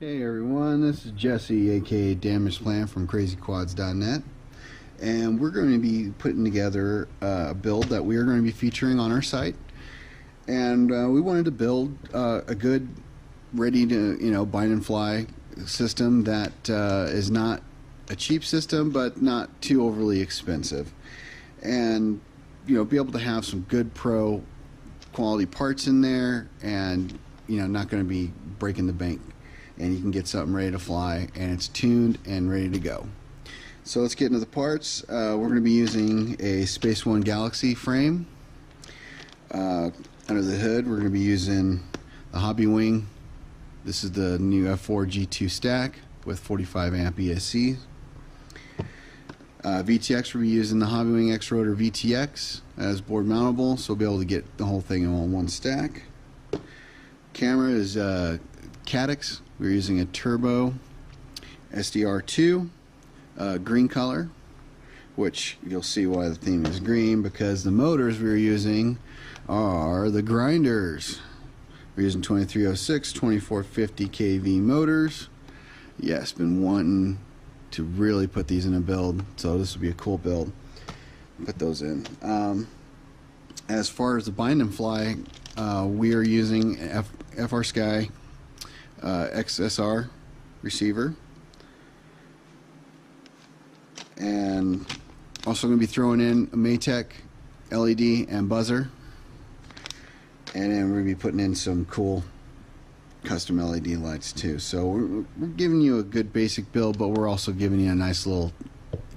Hey everyone, this is Jesse, aka DamagePlan from CrazyKwads.net, and we're going to be putting together a build that we are going to be featuring on our site. And we wanted to build a good, ready to bind and fly system that is not a cheap system, but not too overly expensive, and be able to have some good pro quality parts in there, and not going to be breaking the bank. And you can get something ready to fly, and it's tuned and ready to go. So let's get into the parts. We're going to be using a Space One Galaxy frame. Under the hood, we're going to be using the Hobbywing. This is the new F4 G2 stack with 45 amp ESCs. VTX, we're using the Hobbywing Xrotor VTX as board mountable, so we'll be able to get the whole thing in one stack. Camera is Caddx. We're using a turbo SDR2 green color, which you'll see why the theme is green, because the motors we're using are the grinders. We're using 2306 2450 kV motors. Yes, been wanting to really put these in a build, so this will be a cool build. Put those in. As far as the bind and fly, we are using FrSky XSR Receiver, and also going to be throwing in a Maytech LED and buzzer, and then we're going to be putting in some cool custom LED lights too. So we're giving you a good basic build, but we're also giving you a nice little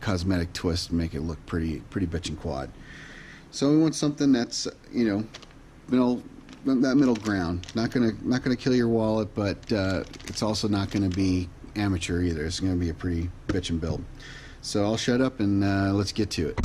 cosmetic twist to make it look pretty bitchin' quad. So we want something that's that middle ground. Not gonna kill your wallet, but it's also not gonna be amateur either. It's gonna be a pretty bitchin' build. So I'll shut up and let's get to it.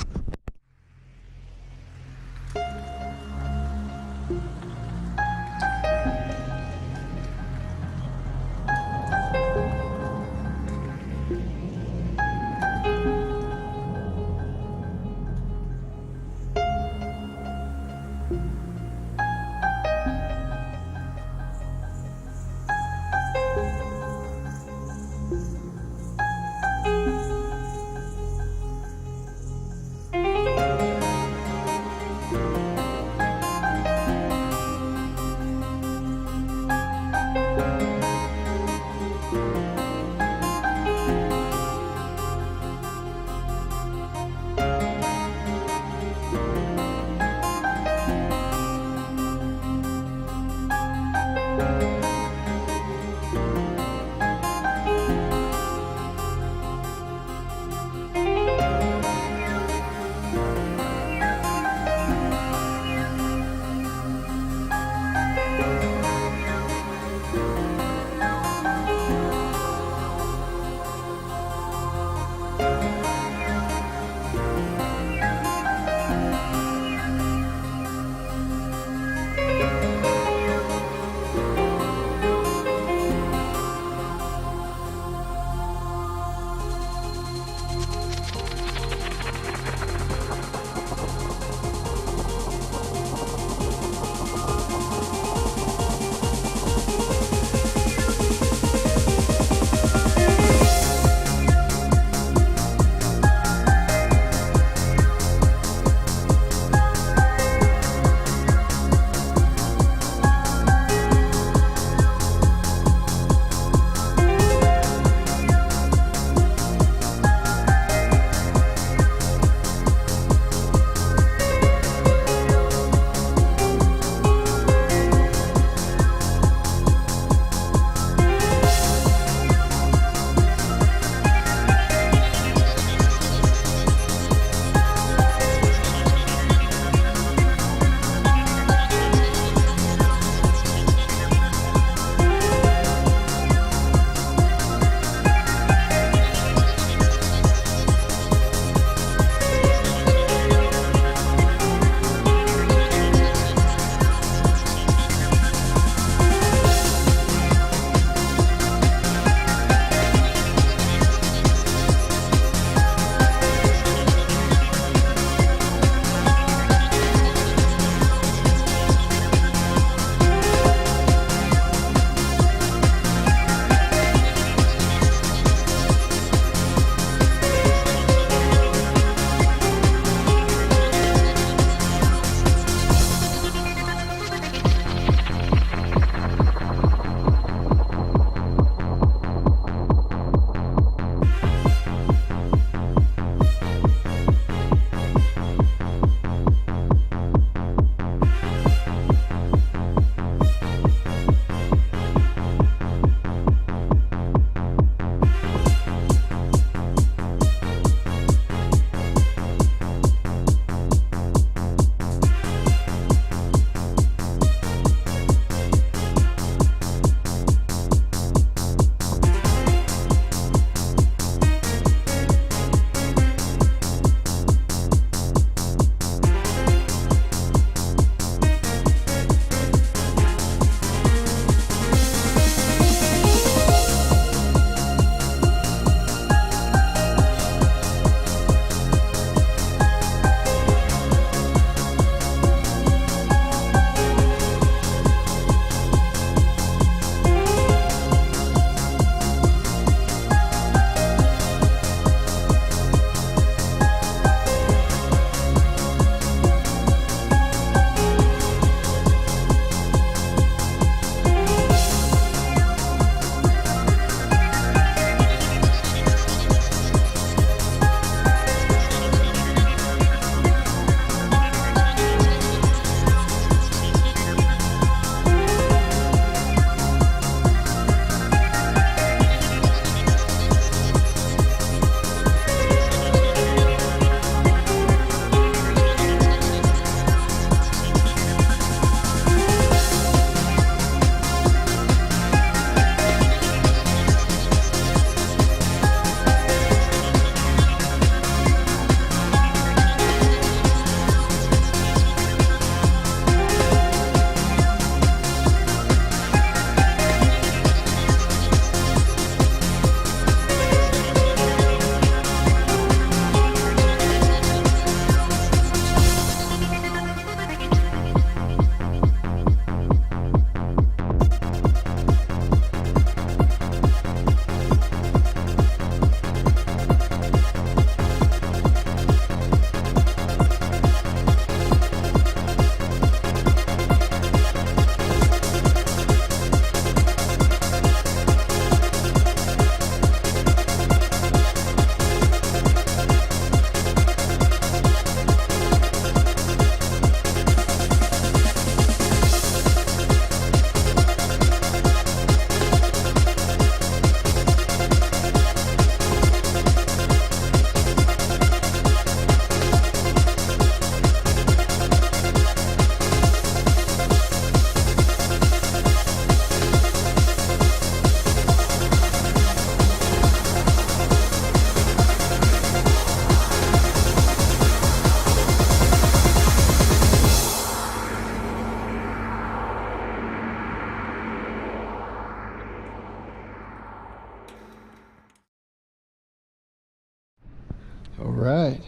Alright,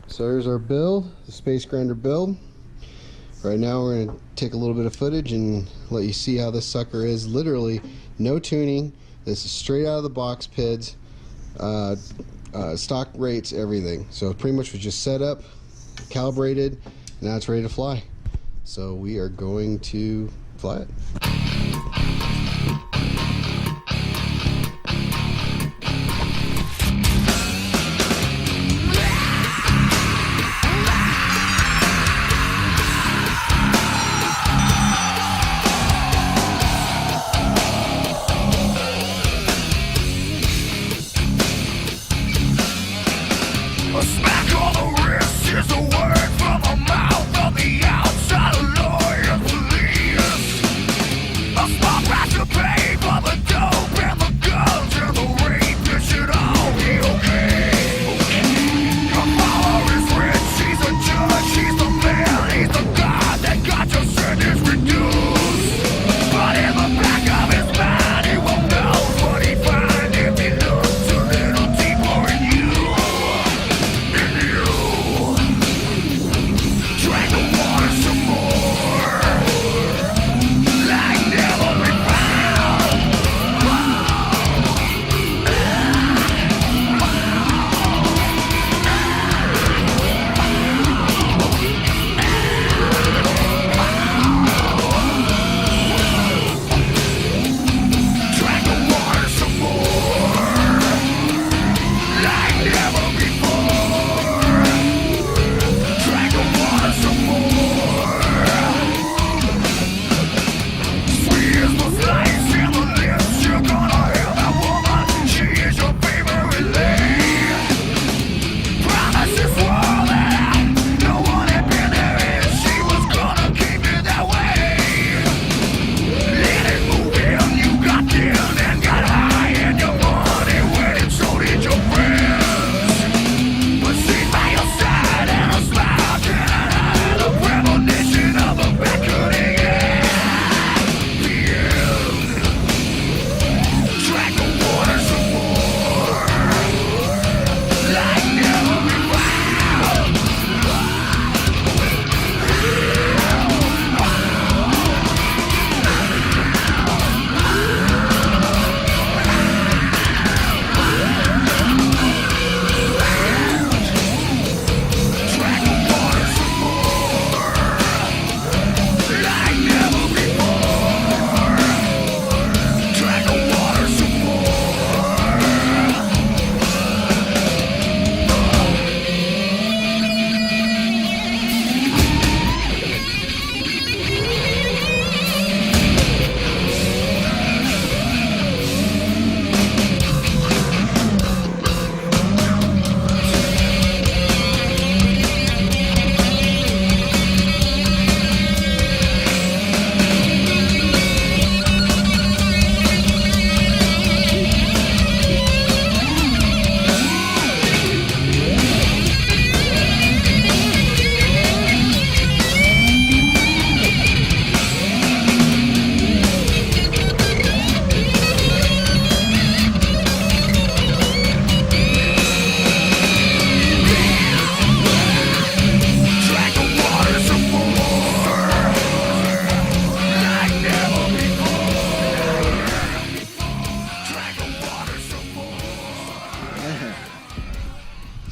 so here's our build, the Space Grinder build. Right now we're going to take a little bit of footage and let you see how this sucker is. Literally no tuning. This is straight out of the box PIDs, stock rates, everything. So pretty much was just set up, calibrated, now it's ready to fly. So we are going to fly it.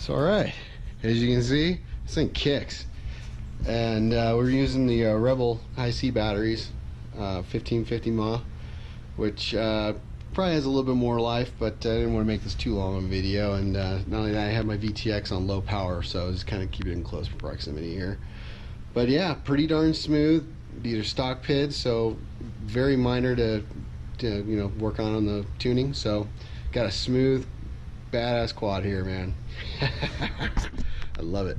So alright, as you can see, this thing kicks. And we're using the Rebel high C batteries, 1550 mAh, which probably has a little bit more life, but I didn't want to make this too long of a video. And not only that, I have my VTX on low power, so I was kind of keeping it in close proximity here. But yeah, pretty darn smooth. These are stock PIDs, so very minor to you know, work on the tuning. So got a smooth, badass quad here, man. I love it.